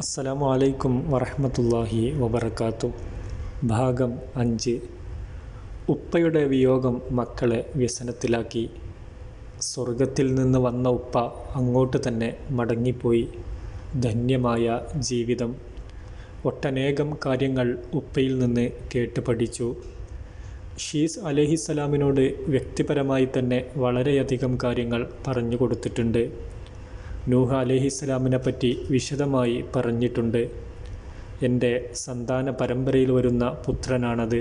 അസ്സലാമു അലൈക്കും വറഹ്മത്തുള്ളാഹി വബറകാതുഹു. ഭാഗം 5. ഉപ്പയുടെ വിയോഗം മക്കളെ വ്യസനത്തിലാക്കി. സ്വർഗത്തിൽ നിന്ന് വന്ന ഉപ്പ അങ്ങോട്ട് തന്നെ മടങ്ങിപ്പോയി. ധന്യമായ ജീവിതം. ഒട്ടനേകം കാര്യങ്ങൾ ഉപ്പയിൽ നിന്ന് കേട്ട് പഠിച്ചു. ഷീസ് അലൈഹിസ്സലാമിനോട് വ്യക്തിപരമായി തന്നെ വളരെയധികം കാര്യങ്ങൾ പറഞ്ഞു കൊടുത്തിട്ടുണ്ട്. നൂഹ് അലൈഹിസ്സലാമിനെ പറ്റി വിശദമായി പറഞ്ഞിട്ടുണ്ട്. എൻ്റെ സന്താന പരമ്പരയിൽ വരുന്ന പുത്രനാണത്.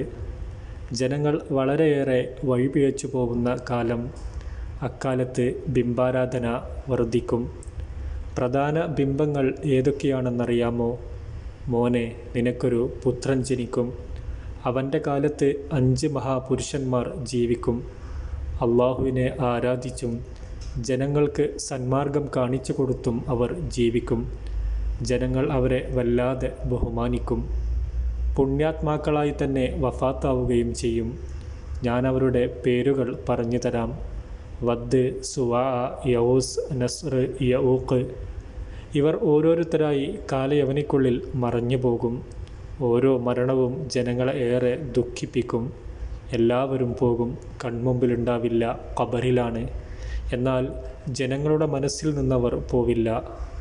ജനങ്ങൾ വളരെയേറെ വഴിപിഴച്ചു പോകുന്ന കാലം. അക്കാലത്ത് ബിംബാരാധന വർദ്ധിക്കും. പ്രധാന ബിംബങ്ങൾ ഏതൊക്കെയാണെന്നറിയാമോ? മോനെ, നിനക്കൊരു പുത്രൻ ജനിക്കും. അവൻ്റെ കാലത്ത് 5 മഹാപുരുഷന്മാർ ജീവിക്കും. അള്ളാഹുവിനെ ആരാധിച്ചും ജനങ്ങൾക്ക് സന്മാർഗം കാണിച്ചു കൊടുത്തും അവർ ജീവിക്കും. ജനങ്ങൾ അവരെ വല്ലാതെ ബഹുമാനിക്കും. പുണ്യാത്മാക്കളായി തന്നെ വഫാത്താവുകയും ചെയ്യും. ഞാൻ അവരുടെ പേരുകൾ പറഞ്ഞു തരാം. വദ്, സുവാ, യഊസ്, നസ്ർ, യഊഖ്. ഇവർ ഓരോരുത്തരായി കാലയവനിക്കുള്ളിൽ മറഞ്ഞു പോകും. ഓരോ മരണവും ജനങ്ങളെ ഏറെ ദുഃഖിപ്പിക്കും. എല്ലാവരും പോകും. കൺമുമ്പിലുണ്ടാവില്ല, ഖബറിലാണ്. എന്നാൽ ജനങ്ങളുടെ മനസ്സിൽ നിന്നവർ പോവില്ല.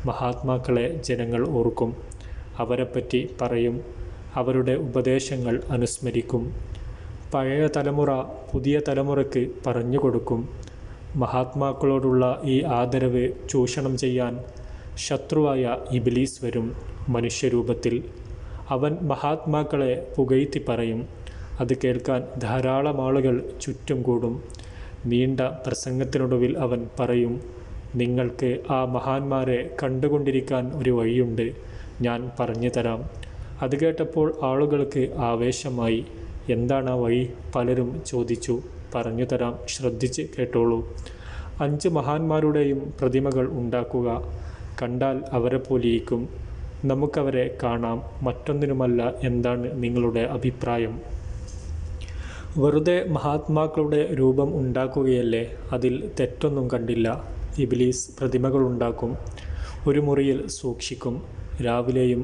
മഹാത്മാക്കളെ ജനങ്ങൾ ഓർക്കും. അവരെപ്പറ്റി പറയും. അവരുടെ ഉപദേശങ്ങൾ അനുസ്മരിക്കും. പഴയ തലമുറ പുതിയ തലമുറയ്ക്ക് പറഞ്ഞു കൊടുക്കും. മഹാത്മാക്കളോടുള്ള ഈ ആദരവ് ചൂഷണം ചെയ്യാൻ ശത്രുവായ ഇബ്ലീസ് വരും മനുഷ്യരൂപത്തിൽ. അവൻ മഹാത്മാക്കളെ പുകഴ്ത്തി പറയും. അത് കേൾക്കാൻ ധാരാളം ആളുകൾ ചുറ്റും കൂടും. നീണ്ട പ്രസംഗത്തിനൊടുവിൽ അവൻ പറയും, നിങ്ങൾക്ക് ആ മഹാന്മാരെ കണ്ടുകൊണ്ടിരിക്കാൻ ഒരു വഴിയുണ്ട്, ഞാൻ പറഞ്ഞു തരാം. അത് കേട്ടപ്പോൾ ആളുകൾക്ക് ആവേശമായി. എന്താണ് ആ വഴി? പലരും ചോദിച്ചു. പറഞ്ഞു തരാം, ശ്രദ്ധിച്ച് കേട്ടോളൂ. 5 മഹാന്മാരുടെയും പ്രതിമകൾ ഉണ്ടാക്കുക. കണ്ടാൽ അവരെ പോലെയിരിക്കും. നമുക്കവരെ കാണാം. മറ്റൊന്നിനുമല്ല. എന്താണ് നിങ്ങളുടെ അഭിപ്രായം? വെറുതെ മഹാത്മാക്കളുടെ രൂപം ഉണ്ടാക്കുകയല്ലേ? അതിൽ തെറ്റൊന്നും കണ്ടില്ല. ഇബ്ലീസ് പ്രതിമകളുണ്ടാക്കും. ഒരു മുറിയിൽ സൂക്ഷിക്കും. രാവിലെയും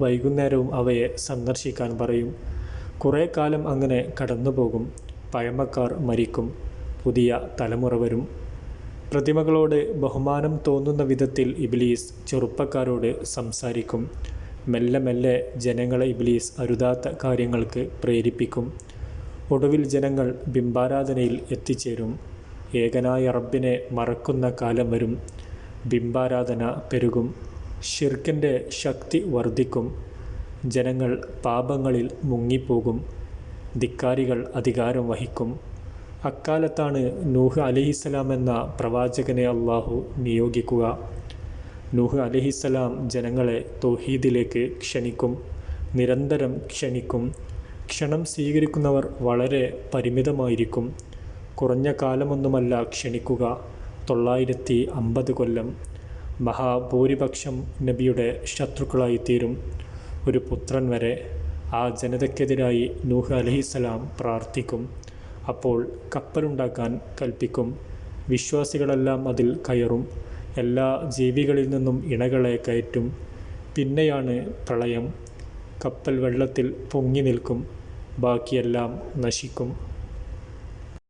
വൈകുന്നേരവും അവയെ സന്ദർശിക്കാൻ പറയും. കുറേ കാലം അങ്ങനെ കടന്നുപോകും. പഴമക്കാർ മരിക്കും. പുതിയ തലമുറ വരും. പ്രതിമകളോട് ബഹുമാനം തോന്നുന്ന വിധത്തിൽ ഇബ്ലീസ് ചെറുപ്പക്കാരോട് സംസാരിക്കും. മെല്ലെ മെല്ലെ ജനങ്ങളെ ഇബ്ലീസ് അരുതാത്ത കാര്യങ്ങൾക്ക് പ്രേരിപ്പിക്കും. ഒടുവിൽ ജനങ്ങൾ ബിംബാരാധനയിൽ എത്തിച്ചേരും. ഏകനായ റബ്ബിനെ മറക്കുന്ന കാലം വരും. ബിംബാരാധന പെരുകും. ഷിർക്കിൻ്റെ ശക്തി വർദ്ധിക്കും. ജനങ്ങൾ പാപങ്ങളിൽ മുങ്ങിപ്പോകും. ധിക്കാരികൾ അധികാരം വഹിക്കും. അക്കാലത്താണ് നൂഹ് അലൈഹിസ്സലാം എന്ന പ്രവാചകനെ അള്ളാഹു നിയോഗിക്കുക. നൂഹ് അലൈഹിസ്സലാം ജനങ്ങളെ തൗഹീദിലേക്ക് ക്ഷണിക്കും. നിരന്തരം ക്ഷണിക്കും. ക്ഷണം സ്വീകരിക്കുന്നവർ വളരെ പരിമിതമായിരിക്കും. കുറഞ്ഞ കാലമൊന്നുമല്ല ക്ഷണിക്കുക, 950 കൊല്ലം. മഹാഭൂരിപക്ഷം നബിയുടെ ശത്രുക്കളായിത്തീരും. ഒരു പുത്രൻ വരെ. ആ ജനതയ്ക്കെതിരായി നൂഹ് അലൈഹിസ്സലാം പ്രാർത്ഥിക്കും. അപ്പോൾ കപ്പലുണ്ടാക്കാൻ കൽപ്പിക്കും. വിശ്വാസികളെല്ലാം അതിൽ കയറും. എല്ലാ ജീവികളിൽ നിന്നും ഇണകളെ കയറ്റും. പിന്നെയാണ് പ്രളയം. കപ്പൽ വെള്ളത്തിൽ പൊങ്ങി നിൽക്കും. ബാക്കിയെല്ലാം നശിക്കും.